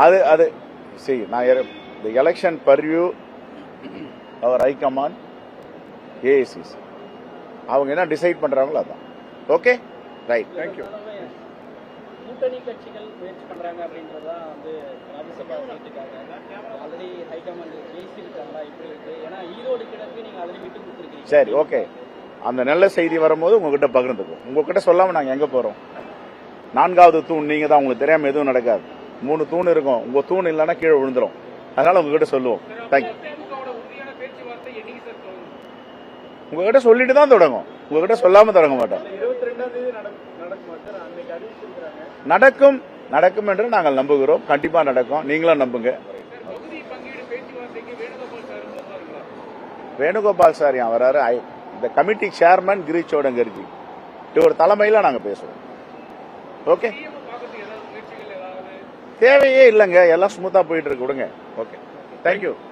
அது see நான் the election purview our high command AACC அவங்க என்ன டிசைட் பண்றாங்களோ அதான். Okay right, thank you. கூட்டணி கட்சிகள் முயற்சி பண்றாங்க அப்படின்றதா வந்து ராஜ்யசபா சீட்டுக்காக ஆல்ரெடி ஹைகமாண்ட் பேசியிருக்காங்களா இப்படி இருக்கு? ஏன்னா ஈரோடு கிழக்கு நீங்க ஆல்ரெடி விட்டு கொடுத்துருக்கீங்க. சரி, ஓகே. அந்த நல்ல செய்தி வரும்போது உங்ககிட்ட பகிர்ந்துக்கும். உங்ககிட்ட சொல்லாம நாங்க எங்க போறோம்? 4வது தூண் நீங்க தான். உங்களுக்கு தெரியாம எதுவும் நடக்காது. 3 தூண் இருக்கும். உங்க தூண் இல்லைன்னா கீழே விழுந்துரும். அதனால உங்ககிட்ட சொல்லுவோம். தேங்க்யூ. உங்ககிட்ட சொல்லிட்டு தான் தொடங்கும். உங்ககிட்ட சொல்லாம தொடங்க மாட்டோம். நடக்கும் நடக்கும் என்று நாங்கள் நம்புகிறோம். கண்டிப்பா நடக்கும். நீங்களும் நம்புங்க. வேணுகோபால் சார் ஏன் வராரு? இந்த கமிட்டி சேர்மன் கிரீஷ் சோடங்கர்ஜி இவர் தலைமையில நாங்க பேசுவோம். ஓகே, தேவையே இல்லைங்க. எல்லாம் ஸ்மூத்தா போயிட்டு இருக்கு. விடுங்க. Okay, thank you.